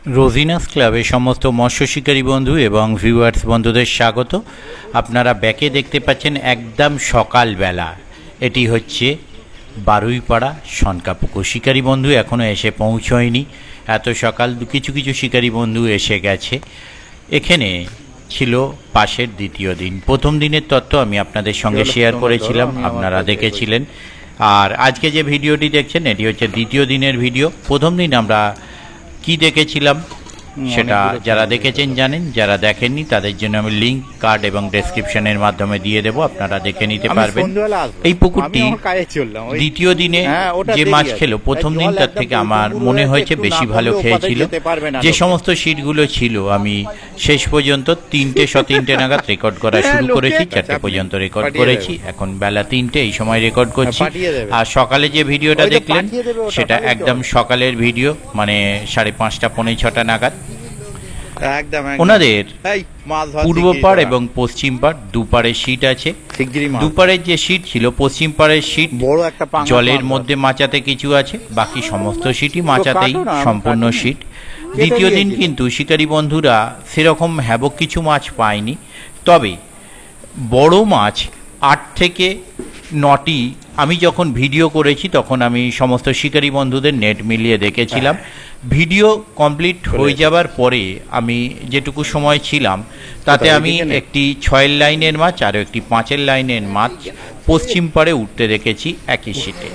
রোজিনাস ক্লাবে সমস্ত মৎস্য শিকারী বন্ধু এবং ভিউয়ার্স বন্ধুদের স্বাগত। আপনারা ব্যাকে দেখতে পাচ্ছেন একদম সকালবেলা। এটি হচ্ছে বারুইপাড়া সনকাপুকুর। শিকারী বন্ধু এখনও এসে পৌঁছয়নি, এত সকাল কিছু কিছু শিকারী বন্ধু এসে গেছে। এখানে ছিল পাশের দ্বিতীয় দিন। প্রথম দিনের তথ্য আমি আপনাদের সঙ্গে শেয়ার করেছিলাম, আপনারা দেখেছিলেন। আর আজকে যে ভিডিওটি দেখছেন এটি হচ্ছে দ্বিতীয় দিনের ভিডিও। প্রথম দিন আমরা কি দেখেছিলাম সেটা যারা দেখেছেন জানেন, যারা দেখেননি তাদের জন্য আমি লিঙ্ক, কার্ড এবং ডেসক্রিপশনের মাধ্যমে দিয়ে দেবো, আপনারা দেখে নিতে পারবেন। এই পুকুরটি দ্বিতীয় দিনে যে মাছ খেলো প্রথম দিন তার থেকে আমার মনে হয়েছে বেশি ভালো খেয়েছিল। যে সমস্ত সিটগুলো ছিল আমি শেষ পর্যন্ত 3টে নাগাদ রেকর্ড করা শুরু করেছি, 4টে পর্যন্ত রেকর্ড করেছি। এখন বেলা 3টে, এই সময় রেকর্ড করছি। আর সকালে যে ভিডিওটা দেখলেন সেটা একদম সকালের ভিডিও, মানে 5:30 পৌনে 6টা নাগাদ। ওনাদের পূর্ব পাড় এবং পশ্চিম পাড় দুপারে সিট আছে। দুপারের যে সিট ছিল, পশ্চিম পাড়ের সিট জলের মধ্যে মাচাতে কিছু আছে, বাকি সমস্ত সিটই মাচাতেই সম্পূর্ণ সিট। দ্বিতীয় দিন কিন্তু শিকারী বন্ধুরা সেরকম হ্যাবক কিছু মাছ পায়নি, তবে বড় মাছ 8 থেকে 9টি আমি যখন ভিডিও করেছি তখন আমি সমস্ত শিকারী বন্ধুদের নেট মিলিয়ে দেখেছিলাম। ভিডিও কমপ্লিট হয়ে যাবার পরে আমি যেটুকু সময় ছিলাম তাতে আমি একটি 6 লাইনের মাছ আর একটি 5 লাইনের মাছ পশ্চিম পাড়ে উঠতে দেখেছি একই সিটে।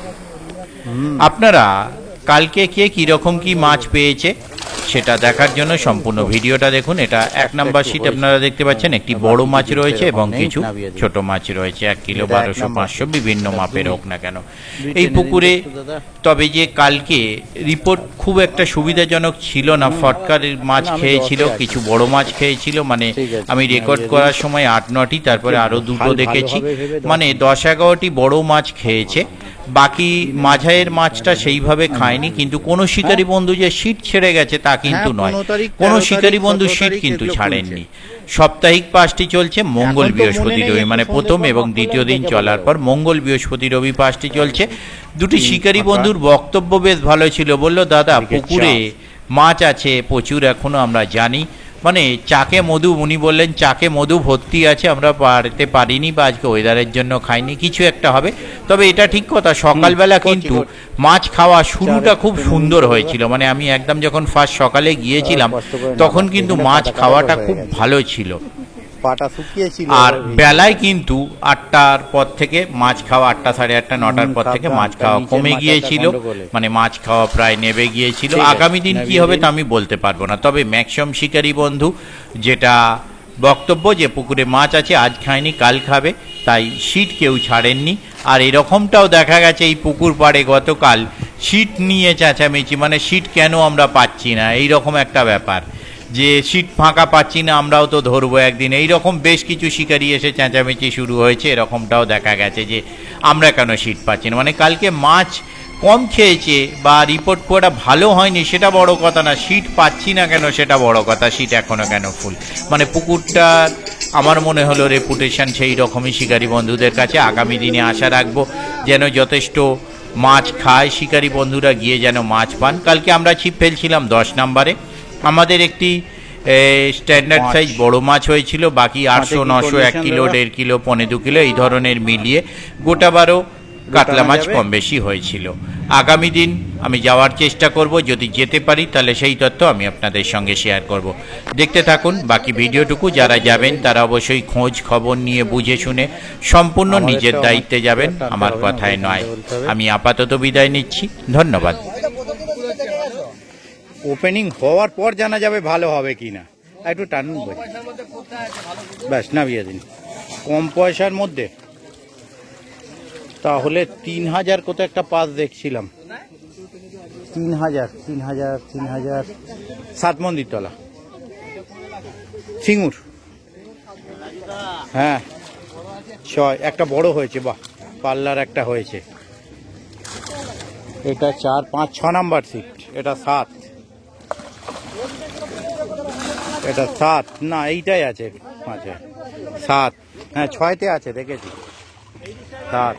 আপনারা কালকে কে কীরকম কি মাছ পেয়েছে সেটা দেখার জন্য সম্পূর্ণ ভিডিওটা দেখুন। এটা 1 নম্বর সিট আপনারা দেখতে পাচ্ছেন, একটি বড় মাছ রয়েছে এবং কিছু ছোট মাছ রয়েছে, 1 কিলো, 1200, 500 বিভিন্ন মাপের হোক না কেন এই পুকুরে। তবে যে কালকে রিপোর্ট খুব একটা সুবিধাজনক ছিল না, ফটকার মাছ খেয়েছিল, কিছু বড় মাছ খেয়েছিল। মানে আমি রেকর্ড করার সময় 8-9টি, তারপরে আরও 2টো দেখেছি, মানে 10-11টি বড় মাছ খেয়েছে। বাকি মাঝাইয়ের মাছটা সেইভাবে খায়নি। কিন্তু কোনো শিকারী বন্ধু যে সিট ছেড়ে গেছে তা কিন্তু নয়, কোনো শিকারী বন্ধু সিট কিন্তু ছাড়েননি। সাপ্তাহিক পাসটি চলছে মঙ্গল, বৃহস্পতি, রবি, মানে প্রথম এবং দ্বিতীয় দিন চলার পর মঙ্গল, বৃহস্পতি, রবি পাসটি চলছে। দুটি শিকারী বন্ধুর বক্তব্য বেশ ভালো ছিল। বলল, দাদা পুকুরে মাছ আছে প্রচুর, এখনো আমরা জানি, মানে চাকে মধু, উনি বললেন চাকে মধু ভর্তি আছে, আমরা পারতে পারিনি বা আজকে ওয়েদারের জন্য খাইনি, কিছু একটা হবে। তবে এটা ঠিক কথা, সকালবেলা কিন্তু মাছ খাওয়া শুরুটা খুব সুন্দর হয়েছিল। মানে আমি একদম যখন ফার্স্ট সকালে গিয়েছিলাম তখন কিন্তু মাছ খাওয়াটা খুব ভালো ছিল। আর বেলায় কিন্তু 8টার পর থেকে মাছ খাওয়া, 8টা, 8:30, 9টার পর থেকে মাছ খাওয়া কমে গিয়েছিল, মানে মাছ খাওয়া প্রায় নেমে গিয়েছিল। আগামী দিন কি হবে তা আমি বলতে পারবো না, তবে ম্যাক্সিমাম শিকারী বন্ধু যেটা বক্তব্য যে পুকুরে মাছ আছে, আজ খায়নি কাল খাবে, তাই সিট কেউ ছাড়েননি। আর এরকমটাও দেখা গেছে এই পুকুর পাড়ে গতকাল সিট নিয়ে চেঁচামেচি, মানে সিট কেন আমরা পাচ্ছি না, এইরকম একটা ব্যাপার, যে সিট ফাঁকা পাচ্ছি না, আমরাও তো ধরবো একদিন, এইরকম বেশ কিছু শিকারী এসে চেঁচামেচি শুরু হয়েছে। এরকমটাও দেখা গেছে যে আমরা কেন সিট পাচ্ছি না, মানে কালকে মাছ কম খেয়েছে বা রিপোর্ট করা ভালো হয়নি সেটা বড় কথা না, সিট পাচ্ছি না কেন সেটা বড় কথা, সিট এখনো কেন ফুল। মানে পুকুরটার আমার মনে হলো রেপুটেশন সেই রকমই শিকারী বন্ধুদের কাছে। আগামী দিনে আশা রাখবো যেন যথেষ্ট মাছ খায় শিকারী বন্ধুরা, গিয়ে যেন মাছ পান। কালকে আমরা ছিপ ফেলছিলাম 10 নম্বরে, আমাদের একটি স্ট্যান্ডার্ড সাইজ বড় মাছ হয়েছিল, বাকি 800, 900, 1 কিলো, 1.5 কিলো, 1.25 কিলো এই ধরনের মিলিয়ে গোটা 12 কাতলা মাছ কম বেশি হয়েছিল। আগামী দিন আমি যাওয়ার চেষ্টা করব, যদি যেতে পারি তাহলে সেই তথ্য আমি আপনাদের সঙ্গে শেয়ার করব। দেখতে থাকুন বাকি ভিডিওটুকু। যারা যাবেন তারা অবশ্যই খোঁজ খবর নিয়ে বুঝে শুনে সম্পূর্ণ নিজের দায়িত্বে যাবেন, আমার কথায় নয়। আমি আপাতত বিদায় নিচ্ছি, ধন্যবাদ। ওপেনিং হওয়ার পর জানা যাবে ভালো হবে কিনা। একটু টানুন, ব্যাস নামিয়ে দিন। কম পয়সার মধ্যে তাহলে 3000 কত একটা পাস দেখছিলাম, 3000 সাত মন্দিরতলা সিঙ্গুর। হ্যাঁ 6, একটা বড় হয়েছে, বাহ, পাল্লার একটা হয়েছে। এটা 4, 5, 6 নাম্বার সিট, এটা 7, এটা 7 না, এইটাই আছে 5-এ 7, হ্যাঁ 6-তে আছে দেখেছি 7,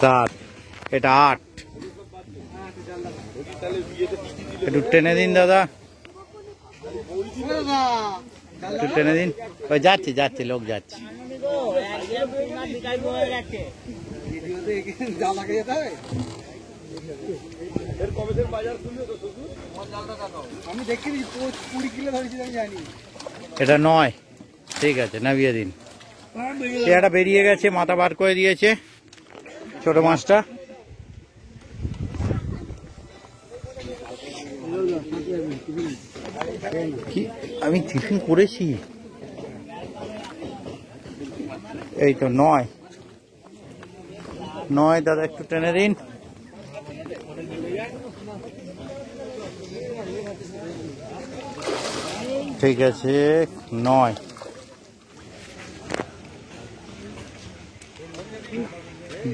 7, এটা 8, একটু টেনে দিন দাদা, একটু টেনে দিন। ওই যাচ্ছে যাচ্ছে, লোক যাচ্ছে। এটা নয়, ঠিক আছে, নামিয়ে দিন। এটা বেরিয়ে গেছে, মাথা বার করে দিয়েছে ছোট মাছটা। কি আমি টিফিন করেছি? এই তো নয়, নয় দাদা, একটু টেনে দিন। ঠিক আছে, নয়।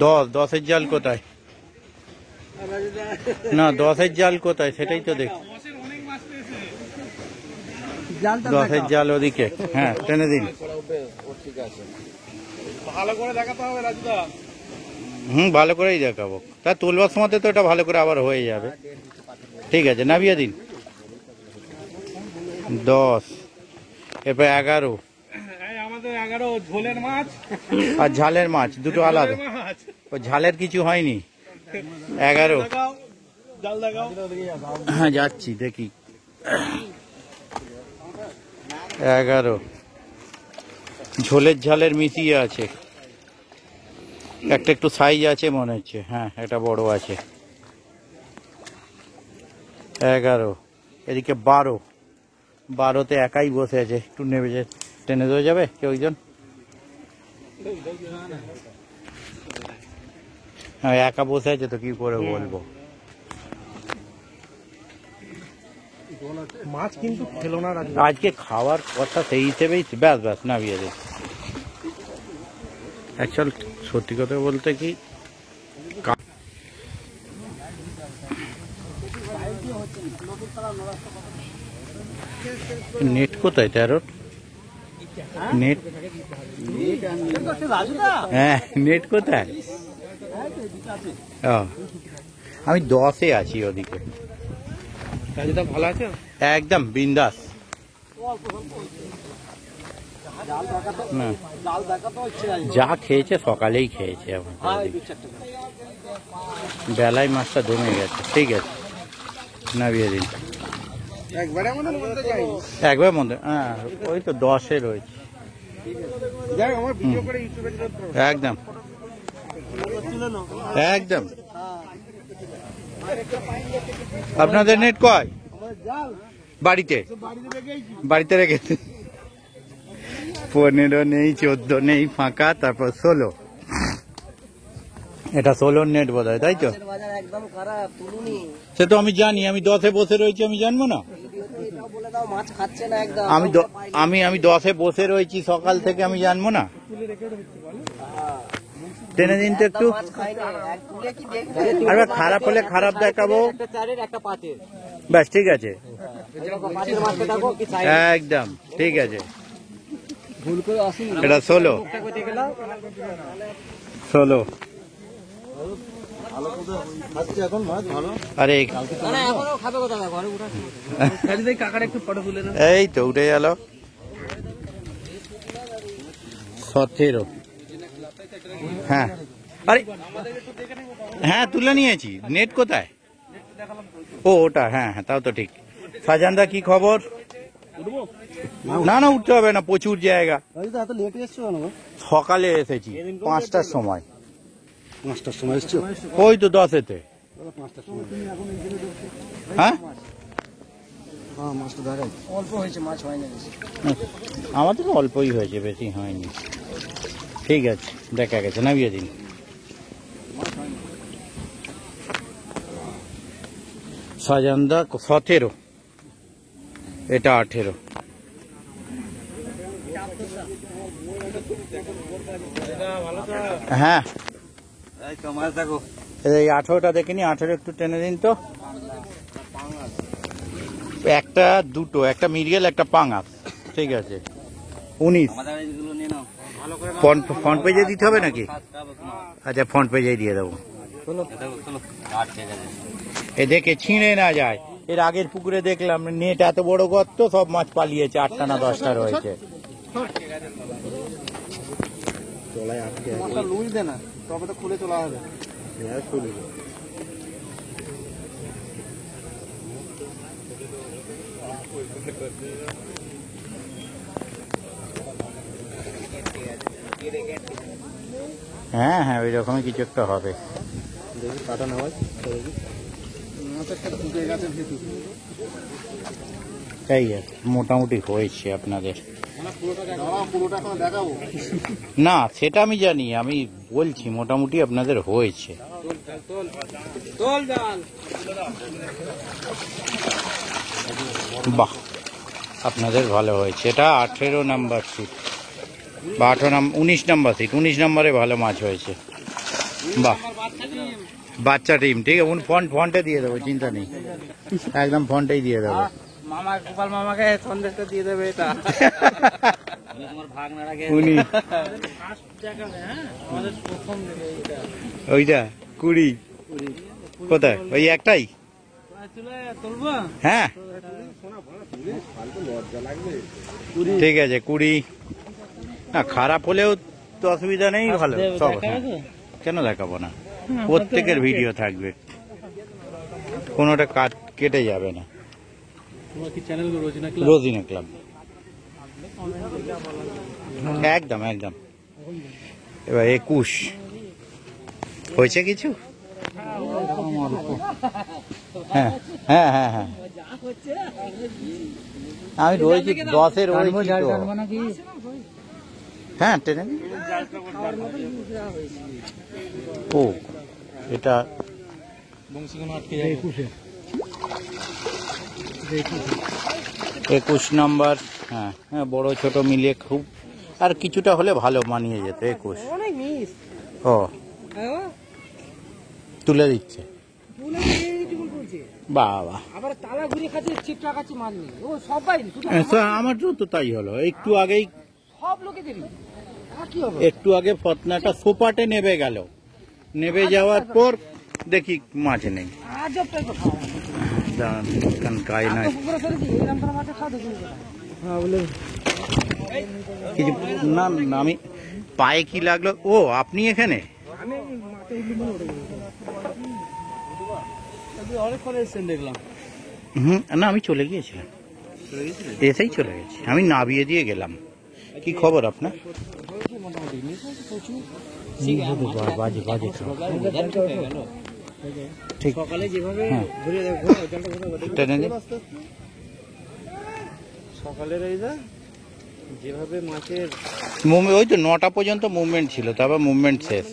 দশ, দশের জাল কোথায়? না, দশের জাল কোথায় সেটাই তো দেখ। দশের জাল ওদিকে, হ্যাঁ টেনে দিন। ভালো করে দেখাতে হবে রাজুদা। ভালো করেই দেখাবো, তা তুলবার সময় তো এটা ভালো করে আবার হয়ে যাবে। ঠিক আছে, নামিয়ে দিন। 10, এরপর 11। আমাদের 11 ঝোলের মাছ আর ঝালের মাছ দুটো আলাদা, ও ঝালের কিছু হয়নি। 11, জাল দেখাও। হ্যাঁ যাচ্ছি, দেখি। 11 ঝোলের ঝালের মিশিয়ে আছে। একটা একটু সাইজ আছে মনে হচ্ছে, হ্যাঁ এটা বড় আছে। 11, এদিকে 12, 12তে একাই বসে আছে, একটু নেবে যে টেনে দেওয়া যাবে কেউ একজন? হ্যাঁ একা বসে আছে তো কি করে বলবো। মাছ কিন্তু খেলো না রাজু। আজকে খাওয়ার কথা সেই হিসেবেই, ব্যাস ব্যাস নামিয়ে দে। অ্যাকচুয়াল সত্যি কথা বলতে কি, নেট কোথায় 13? নেট, হ্যাঁ নেট কোথায়? ও, আমি 10-এ আছি ওদিকে। রাজুদা ভালো আছে? একদম বিন্দাস। না, যা খেয়েছে সকালেই খেয়েছে, এখন বেলায় মাছটা জমে গেছে। ঠিক আছে, নামিয়ে দিন। একবারে আমাদের মধ্যে যাই। একবার মধ্যে, হ্যাঁ ওই তো 10-এ রয়েছে। যাই আমার ভিডিও করে ইউটিউবে দিতে পারো। একদম একদম। আপনাদের নেট কয়? বাড়িতে, বাড়িতে রেখেছি। 15 নেই, 14 নেই, ফাঁকা, তারপর 16। এটা 16 নেট বোধ হয়, তাই তো? সে তো আমি জানি, আমি 10-এ বসে রয়েছি, আমি জানবো না? আমি 10-এ বসে রয়েছি সকাল থেকে, আমি জানবো না? টেনে দিন তো একটু। আর খারাপ হলে খারাপ দেখাবো, ব্যাস ঠিক আছে, একদম ঠিক আছে। এটা 16, 16। আরে এই তো উঠে গেল। 17, হ্যাঁ। আরে হ্যাঁ তুলে নিয়েছি, নেট কোথায়? ও ওটা, হ্যাঁ হ্যাঁ তাও তো ঠিক। সাজানদা কি খবর? না না উঠতে হবে না, প্রচুর জায়গা। সকালে এসেছি 5টার সময়। 5টার সময় এসছো? ওই তো 10-এতে। হ্যাঁ মাছটা দেখাই। অল্প হয়েছে, মাছ হয়নি বেশি। আমাদের অল্পই হয়েছে, বেশি হয়নি। ঠিক আছে, দেখা গেছে, নামিয়ে দিন। সাজানদা 17, এটা 18। হ্যাঁ এই 18টা দেখিনি, 18 একটু টেনে দিন তো। একটা, দুটো, একটা মিরিয়েল, একটা পাঙাশ। ঠিক আছে, 19। ফ্রন্ট পেজে দিতে হবে নাকি? আচ্ছা ফ্রন্ট পেজেই দিয়ে দেবো। এ দেখে ছিঁড়ে না যায়। এর আগের পুকুরে দেখলাম নেট এত বড় গর্ত, সব মাছ পালিয়েছে, 8টা না 10টা রয়েছে। লুই দে না, তবে তো খুলে তোলা হবে। হ্যাঁ হ্যাঁ, ওই রকমই কিছু একটা হবে। দেখি কাটা না হয়, তাই আছে, মোটামুটি হয়েছে আপনাদের। দেখাবো না সেটা আমি জানি, আমি বলছি মোটামুটি আপনাদের হয়েছে। বাহ, আপনাদের ভালো হয়েছে। এটা 18 নাম্বার সিট বা 19 নাম্বার সিট। 19 নাম্বারে ভালো মাছ হয়েছে। বাহ, বাচ্চা টিম, ঠিক আছে। ফন্টে দিয়ে দেবো, চিন্তা নেই, একদম ফন্টেই দিয়ে দেবো। মামা গোপাল মামাকে সন্দেশটা দিয়ে দেবে এটা। উনি ওইটা 20 কোথায়? ওই একটাই? হ্যাঁ ঠিক আছে, 20 না, খারাপ হলেও তো অসুবিধা নেই, ভালো সব। হ্যাঁ, কেন দেখাবো না, প্রত্যেকের ভিডিও থাকবে, কোনোটা কেটে যাবে না। রোজিনা ক্লাব, একদম একদম। এবার 21 হয়েছে কিছু। হ্যাঁ হ্যাঁ হ্যাঁ হ্যাঁ, আমি রয়েছি 10-এ রয়েছি তো। হ্যাঁ ট্রেনে। ও এটা 21 নম্বর। হ্যাঁ হ্যাঁ, বড় ছোট মিলিয়ে খুব, আর কিছুটা হলে ভালো মানিয়ে যেত। 21 ও তুলে দিচ্ছে, বাবা। আমার তো তাই হলো একটু আগেই, একটু আগে ফতনাটা সোপাটে নেবে গেল, নেবে যাওয়ার পর দেখি মাছ নেই। গায়ে নাই কিছু না, আমি পায়ে কি লাগলো? ও আপনি এখানে? না আমি চলে গিয়েছিলাম, এসেই চলে গেছি, আমি নাবিয়ে দিয়ে গেলাম। কি খবর আপনার? বাজে বাজে ঠিক, সকালের যেভাবে মাছের ওই তো 9টা পর্যন্ত মুভমেন্ট ছিল, তারপর মুভমেন্ট শেষ।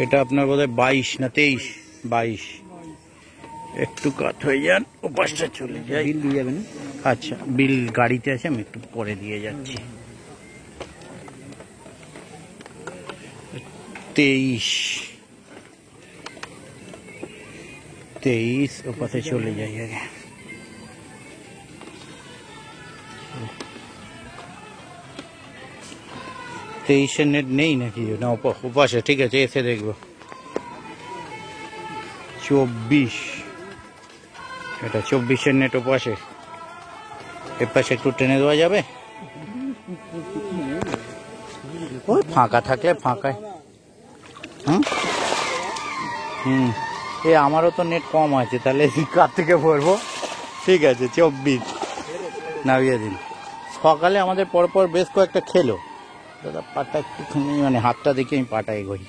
এটা আপনার বোধহয় 22 না 23, একটু কাট হয়ে যান, ও পাশটা চলে যায়। বিল দিয়ে যাবেন? আচ্ছা, বিল গাড়িতে আছে, আমি একটু পরে দিয়ে যাচ্ছি। 23 ও পাশে চলে যাই আগে। তেইশের নেট নেই নাকি? না ওপাশে, ঠিক আছে, এসে দেখবো। 24, এটা 24-এর নেট ওপাশে, এর পাশে একটু টেনে দেওয়া যাবে? ওই ফাঁকা থাকলে ফাঁকায়। এ আমারও তো নেট কম আছে, তাহলে কার থেকে ভরবো? ঠিক আছে, 24 নামিয়ে দিন। সকালে আমাদের পরপর বেশ কয়েকটা খেলো দাদা, পাটা একটুখানি, মানে হাতটা দেখে আমি পাটা এগোই।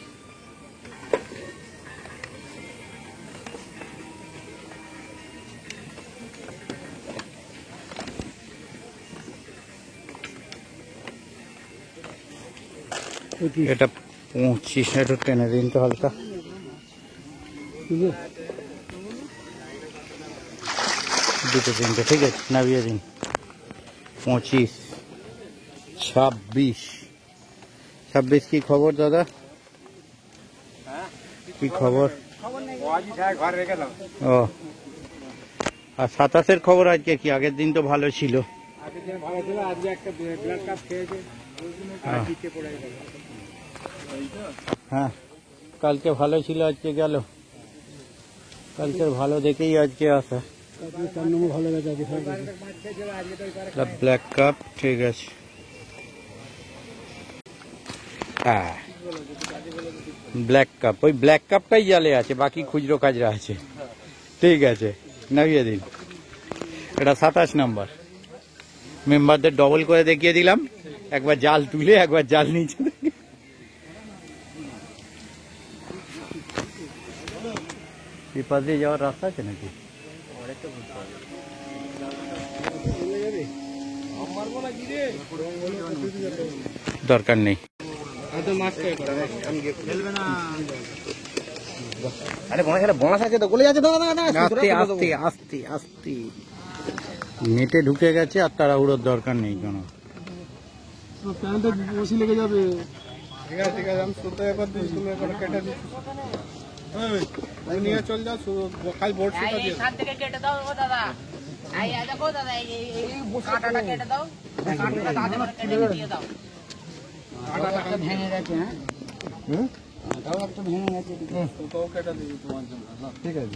এটা 25, একটু টেনে দিন তো হালকা। দুটো তিনটে, ঠিক আছে, নামিয়ে দিন। 25, 26 কি খবর দাদা? কি খবর? ও, আর 27-এর খবর আজকে কি? আগের দিন তো ভালো ছিল। হ্যাঁ কালকে ভালো ছিল, আজকে গেল। কালকের ভালো দেখেই আজকে আসা। ভালো গেছে ব্ল্যাক কাপ ঠিক আছে। হ্যাঁ ব্ল্যাক কাপ, ওই ব্ল্যাক কাপটাই জালে আছে, বাকি খুচরো কাজরা আছে। ঠিক আছে নামিয়ে দিন। এটা 27 নম্বর। মেম্বারদের ডবল করে দেখিয়ে দিলাম, একবার জাল তুলে একবার জাল নিচে। এপাশ দিয়ে যাওয়ার রাস্তা আছে নাকি? দরকার নেই। আরে বোনাস আছে তো, গলে যাচ্ছে। আস্তে আস্তে আস্তে আস্তে নেটে ঢুকে গেছে, আর তাড়াহুড়োর দরকার নেই কোনো। প্যান্টে বসি লেগে যাবে। ঠিক আছে ঠিক আছে, আমি সুতো একবার দিই, তুমি একবার কেটে দিচ্ছি। নিয়ে চল যাও, কাল বোর্ড সুতো দিয়ে এখান থেকে কেটে দাও ও দাদা। এই দেখো দাদা, এই কাঁটাটা কেটে দাও, কাঁটাটা দাঁতে করে কেটে দিয়ে দাও। কাঁটাটা ভেঙে গেছে। হ্যাঁ তাও একটা ভেঙে গেছে। সুতো কেটে দিবি তোমার জন্য। ঠিক আছে।